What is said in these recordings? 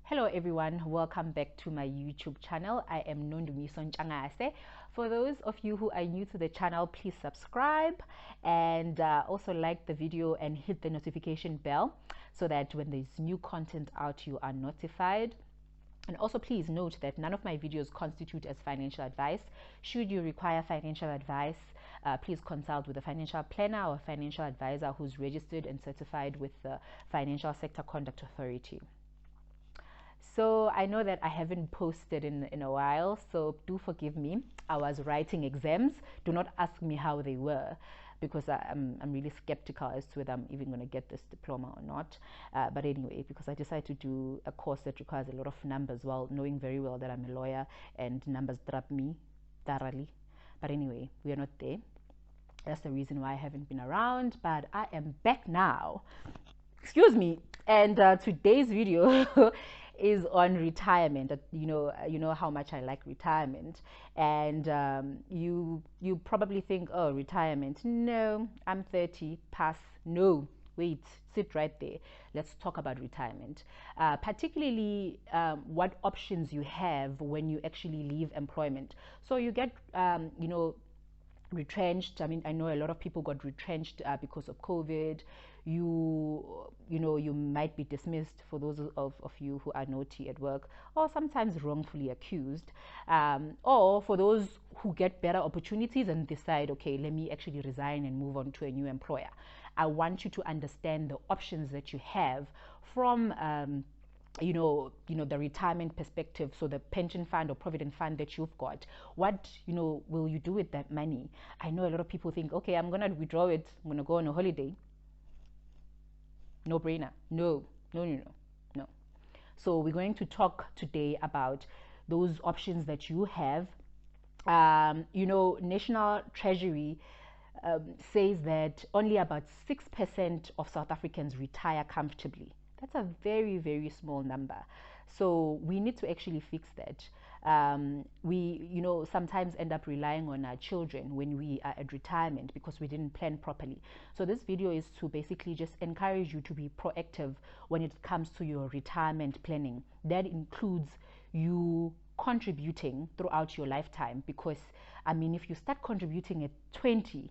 Hello everyone, welcome back to my YouTube channel. I am Nondumiso Nchangase. For those of you who are new to the channel, please subscribe and also like the video and hit the notification bell so that when there's new content out, you are notified. And also please note that none of my videos constitute as financial advice. Should you require financial advice, please consult with a financial planner or financial advisor who's registered and certified with the Financial Sector Conduct Authority. So I know that I haven't posted in a while, so do forgive me. I was writing exams. Do not ask me how they were, because I'm really skeptical as to whether I'm even going to get this diploma or not. But anyway, because I decided to do a course that requires a lot of numbers, while knowing very well that I'm a lawyer and numbers trap me thoroughly. But anyway, we are not there. That's the reason why I haven't been around, but I am back now. Excuse me. And today's video is on retirement. You know how much I like retirement, and you probably think, oh, retirement, no, I'm 30, pass. No, wait, sit right there. Let's talk about retirement, particularly what options you have when you actually leave employment. So you get retrenched. I mean, I know a lot of people got retrenched because of COVID. You might be dismissed, for those of you who are naughty at work, or sometimes wrongfully accused, or for those who get better opportunities and decide, okay, let me actually resign and move on to a new employer. I want you to understand the options that you have from the retirement perspective. So the pension fund or provident fund that you've got, what will you do with that money? I know a lot of people think, okay, I'm gonna withdraw it, I'm gonna go on a holiday. No brainer. No. So we're going to talk today about those options that you have. National Treasury says that only about 6% of South Africans retire comfortably. That's a very, very small number. So we need to actually fix that. We sometimes end up relying on our children when we are at retirement because we didn't plan properly. So this video is to basically just encourage you to be proactive when it comes to your retirement planning. That includes you contributing throughout your lifetime, because I mean, if you start contributing at 20,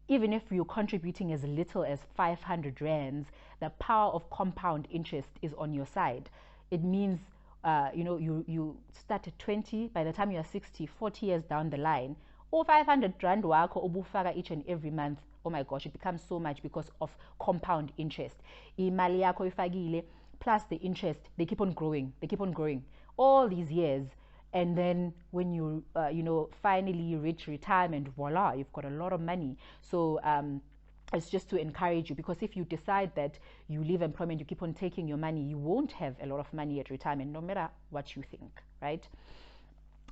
even if you're contributing as little as 500 rands, the power of compound interest is on your side. It means you start at 20, by the time you are 60, 40 years down the line, or 500 rand wako obufaka each and every month, oh my gosh, it becomes so much because of compound interest. Imali yako ifagile plus the interest, they keep on growing all these years. And then when you finally reach retirement, voila, you've got a lot of money. So it's just to encourage you, because if you decide that you leave employment, you keep on taking your money, you won't have a lot of money at retirement, no matter what you think, right?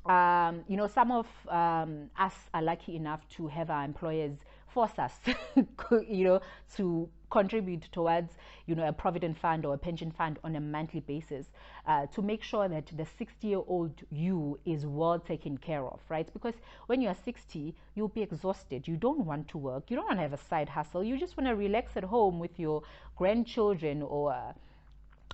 Some of us are lucky enough to have our employers force us to contribute towards a provident fund or a pension fund on a monthly basis, to make sure that the 60-year-old you is well taken care of, right? Because when you're 60, you'll be exhausted. You don't want to work, you don't want to have a side hustle, you just want to relax at home with your grandchildren or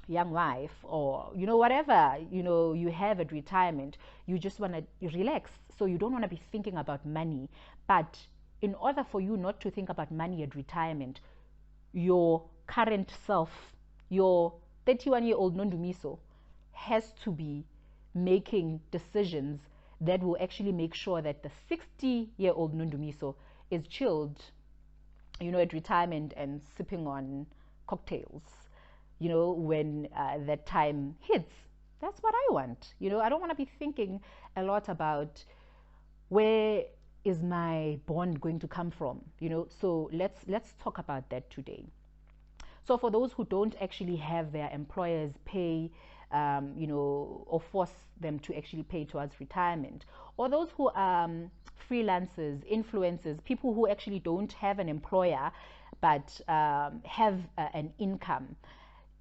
young wife, or whatever you have at retirement. You just want to relax, so you don't want to be thinking about money. But in order for you not to think about money at retirement, your current self, your 31-year-old Nondumiso, has to be making decisions that will actually make sure that the 60-year-old Nondumiso is chilled at retirement and sipping on cocktails when that time hits. That's what I want. I don't want to be thinking a lot about where is my bond going to come from. So let's talk about that today. So for those who don't actually have their employers pay or force them to actually pay towards retirement, or those who are freelancers, influencers, people who actually don't have an employer but have an income,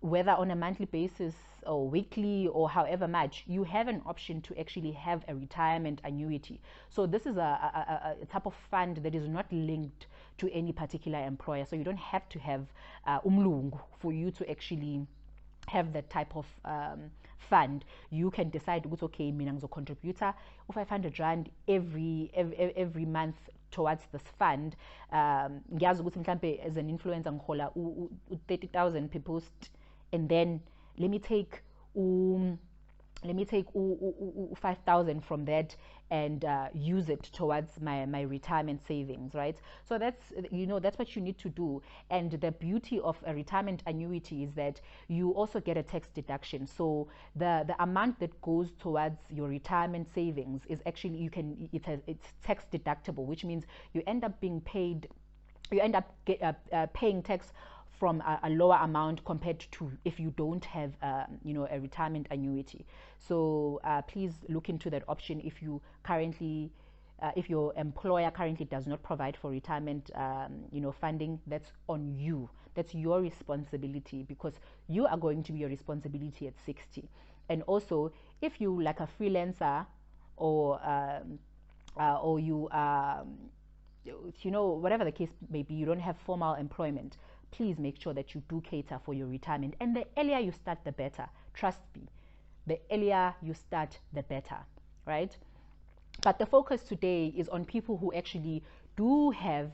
whether on a monthly basis or weekly or however much, you have an option to actually have a retirement annuity. So this is a type of fund that is not linked to any particular employer. So you don't have to have umlungu for you to actually have that type of fund, you can decide, okay, mina ngizocontributa u-500 every month towards this fund. Ngiyazi ukuthi mhlambe as an influencer ngihola u-30,000 per post, and then let me take 5,000 from that and use it towards my retirement savings, right? So that's, that's what you need to do. And the beauty of a retirement annuity is that you also get a tax deduction. So the amount that goes towards your retirement savings is actually, it's tax deductible, which means you end up being paid, paying tax from a lower amount compared to if you don't have a retirement annuity. So please look into that option if you currently if your employer currently does not provide for retirement funding. That's on you. That's your responsibility, because you are going to be your responsibility at 60. And also, if you like a freelancer, or you whatever the case may be, you don't have formal employment, please make sure that you do cater for your retirement. And the earlier you start, the better. Trust me, the earlier you start, the better, right? But the focus today is on people who actually do have,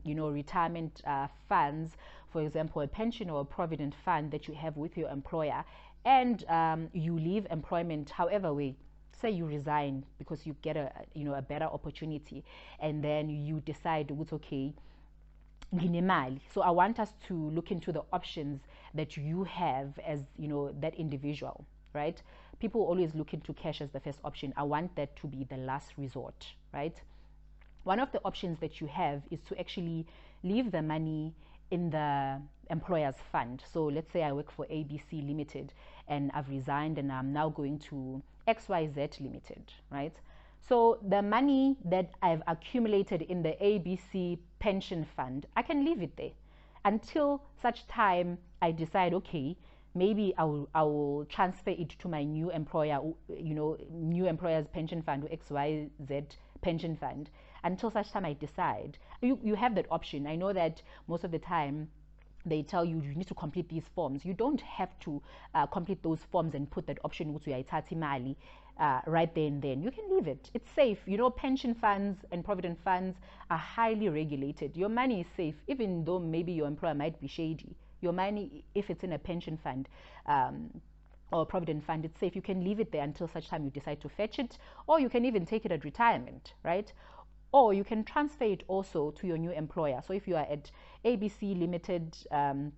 retirement funds, for example, a pension or a provident fund that you have with your employer, and you leave employment however way. Say you resign because you get a better opportunity, and then you decide it's okay, so I want us to look into the options that you have as that individual, right? People always look into cash as the first option. I want that to be the last resort, right? One of the options that you have is to actually leave the money in the employer's fund. So let's say I work for ABC Limited and I've resigned and I'm now going to XYZ Limited, right? So the money that I've accumulated in the ABC pension fund, I can leave it there until such time I decide, okay, maybe I will transfer it to my new employer, new employer's pension fund, or XYZ pension fund. Until such time I decide. You have that option. I know that most of the time they tell you need to complete these forms. You don't have to complete those forms and put that option right there and then. You can leave it. It's safe. Pension funds and provident funds are highly regulated. Your money is safe, even though maybe your employer might be shady. Your money, if it's in a pension fund or a provident fund, it's safe. You can leave it there until such time you decide to fetch it, or you can even take it at retirement, right? Or you can transfer it also to your new employer. So if you are at ABC Limited and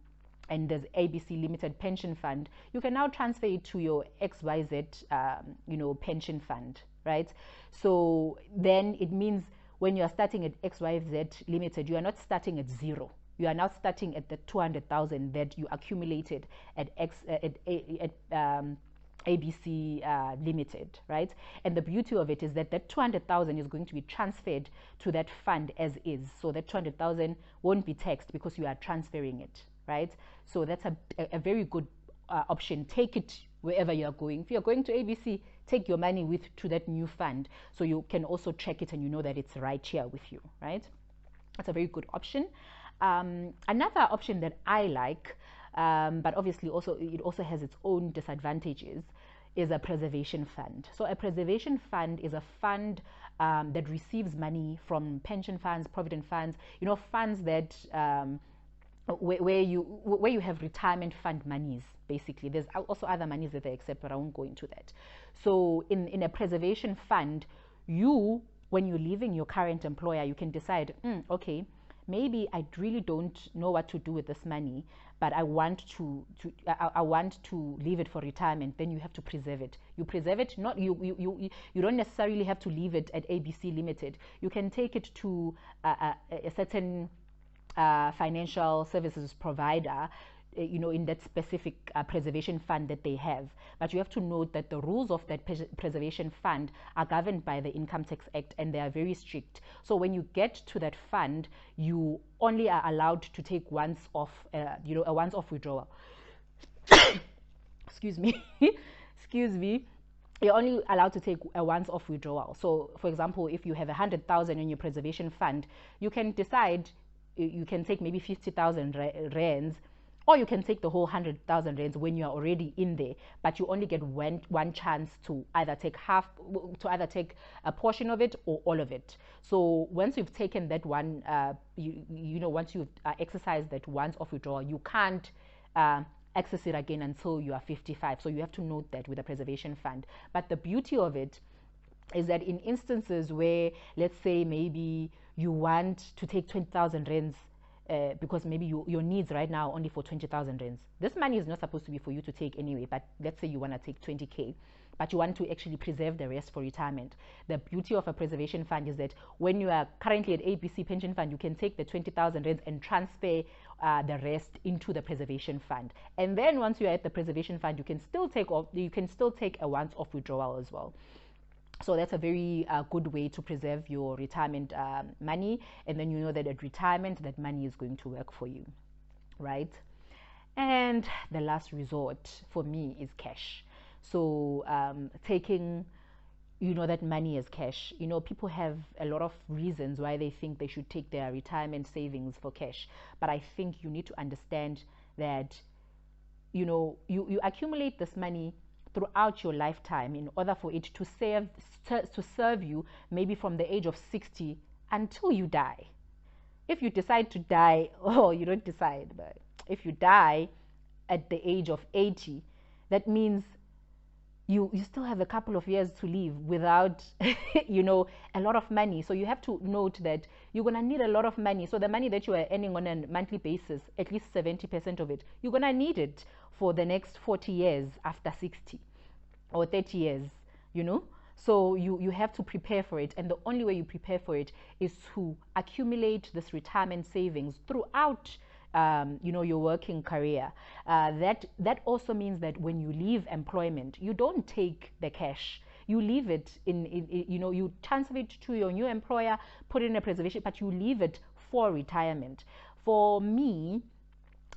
there's ABC Limited pension fund, you can now transfer it to your XYZ pension fund, right? So then it means when you are starting at XYZ Limited, you are not starting at zero. You are now starting at the 200,000 that you accumulated at ABC Limited, right? And the beauty of it is that that 200,000 is going to be transferred to that fund as is. So that 200,000 won't be taxed because you are transferring it, right? So that's a very good option. Take it wherever you are going. If you're going to ABC, take your money to that new fund, so you can also check it and you know that it's right here with you, right? That's a very good option. Another option that I like, but obviously it also has its own disadvantages, is a preservation fund. So a preservation fund is a fund that receives money from pension funds, provident funds, funds that where you have retirement fund monies. Basically, there's also other monies that they accept, but I won't go into that. So in a preservation fund, when you're leaving your current employer, you can decide, okay, maybe I really don't know what to do with this money, but I want to leave it for retirement. Then you have to preserve it. You preserve it. Not you don't necessarily have to leave it at ABC Limited. You can take it to a certain financial services provider, in that specific preservation fund that they have. But you have to note that the rules of that preservation fund are governed by the Income Tax Act, and they are very strict. So when you get to that fund, you only are allowed to take a once-off withdrawal. Excuse me. You're only allowed to take a once-off withdrawal. So, for example, if you have 100,000 in your preservation fund, you can decide you can take maybe 50,000 rands Or you can take the whole 100,000 rands when you are already in there, but you only get one chance to either take a portion of it or all of it. So once you've taken that one, once you've exercised that once off withdrawal, you can't access it again until you are 55. So you have to note that with a preservation fund. But the beauty of it is that in instances where, let's say, maybe you want to take 20,000 rands because maybe your needs right now are only for 20,000 rands. This money is not supposed to be for you to take anyway, but let's say you want to take 20K, but you want to actually preserve the rest for retirement. The beauty of a preservation fund is that when you are currently at ABC pension fund, you can take the 20,000 rands and transfer the rest into the preservation fund. And then once you are at the preservation fund, you can still take a once-off withdrawal as well. So that's a very good way to preserve your retirement money, and then you know that at retirement that money is going to work for you, right? And the last resort for me is cash. So taking that money as cash. People have a lot of reasons why they think they should take their retirement savings for cash, but I think you need to understand that you accumulate this money throughout your lifetime in order for it to serve you maybe from the age of 60 until you die. If you decide to die, you don't decide, but if you die at the age of 80, that means you still have a couple of years to live without a lot of money. So you have to note that you're going to need a lot of money. So the money that you are earning on a monthly basis, at least 70% of it, you're going to need it for the next 40 years after 60 or 30 years, So you have to prepare for it. And the only way you prepare for it is to accumulate this retirement savings throughout your working career. That also means that when you leave employment, you don't take the cash. You leave it you transfer it to your new employer, put it in a preservation, but you leave it for retirement. For me,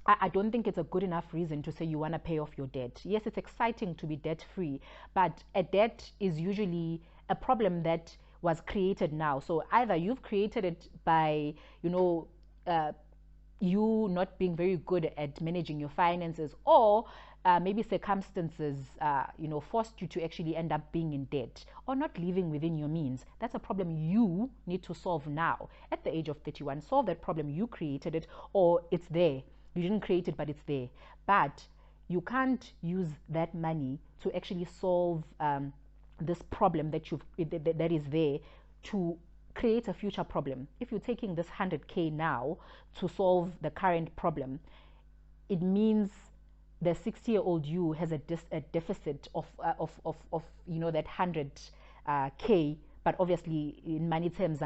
I don't think it's a good enough reason to say you want to pay off your debt. Yes, it's exciting to be debt-free, but a debt is usually a problem that was created now. So either you've created it by, you not being very good at managing your finances, or maybe circumstances, forced you to actually end up being in debt or not living within your means. That's a problem you need to solve now at the age of 31. Solve that problem. You created it, or it's there. You didn't create it, but it's there. But you can't use that money to actually solve this problem that is there to create a future problem. If you're taking this 100K now to solve the current problem, it means the 60-year-old you has a deficit of that 100K, but obviously in money terms,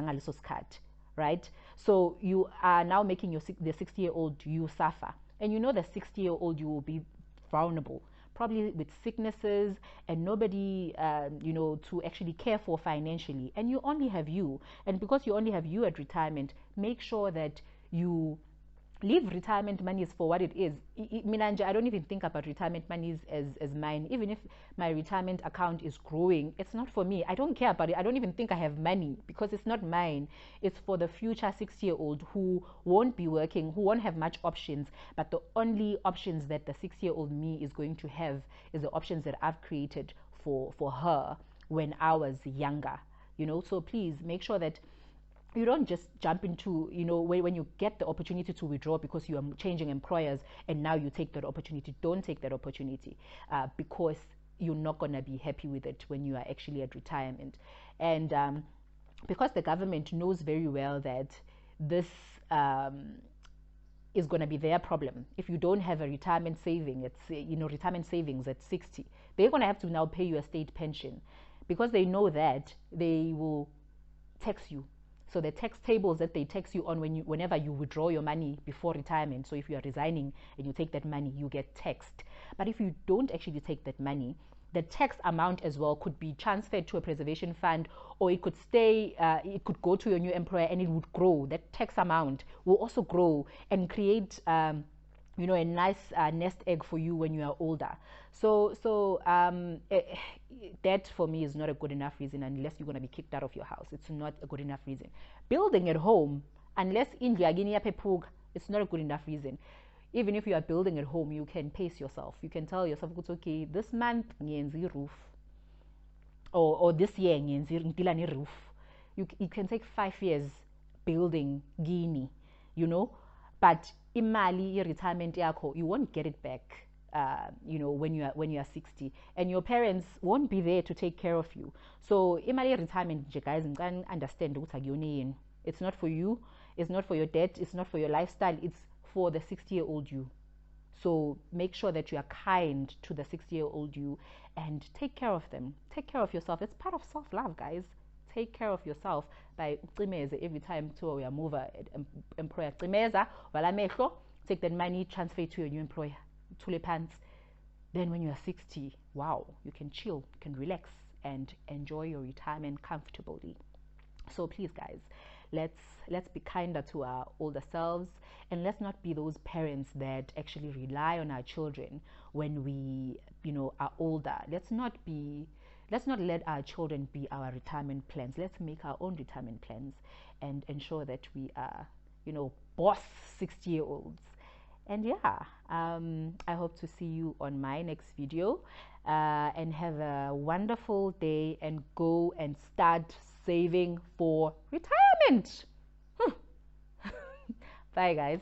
right? So you are now making the 60-year-old you suffer, and the 60-year-old you will be vulnerable, probably with sicknesses and nobody to actually care for financially, and you only have you. And because you only have you at retirement, make sure that you leave retirement monies for what it is. Minanja, I don't even think about retirement monies as mine. Even if my retirement account is growing, it's not for me. I don't care about it. I don't even think I have money because it's not mine. It's for the future 60-year-old who won't be working, who won't have much options. But the only options that the 60-year-old me is going to have is the options that I've created for her when I was younger. So please make sure that you don't just jump into, when you get the opportunity to withdraw because you are changing employers and now you take that opportunity. Don't take that opportunity because you're not going to be happy with it when you are actually at retirement. And because the government knows very well that this is going to be their problem. If you don't have a retirement saving, retirement savings at 60, they're going to have to now pay you a state pension because they know that they will tax you. So the tax tables that they tax you on whenever you withdraw your money before retirement, so if you are resigning and you take that money, you get taxed. But if you don't actually take that money, the tax amount as well could be transferred to a preservation fund, or it could stay, it could go to your new employer and it would grow. That tax amount will also grow and create a nice nest egg for you when you are older. So that for me is not a good enough reason unless you're going to be kicked out of your house. It's not a good enough reason. Building at home, unless in it's not a good enough reason. Even if you are building at home, you can pace yourself. You can tell yourself, okay, this month ngiyenza roof, or this year ngiyenza roof. You can take 5 years building gini, you know, but imali retirement yakho, you won't get it back. When you are 60, and your parents won't be there to take care of you. So imali retirement, guys, understand it's not for you, it's not for your debt, it's not for your lifestyle, it's for the 60-year-old you. So make sure that you are kind to the 60-year-old you and take care of them. Take care of yourself. It's part of self-love, guys. Take care of yourself by every time to your mover employer. Take that money, transfer it to your new employer. Tule pants. Then when you are 60, wow, you can chill, you can relax and enjoy your retirement comfortably. So please, guys, let's be kinder to our older selves, and let's not be those parents that actually rely on our children when we are older. Let's not let our children be our retirement plans. Let's make our own retirement plans and ensure that we are boss 60-year-olds. And yeah, I hope to see you on my next video, and have a wonderful day, and go and start saving for retirement. Bye, guys.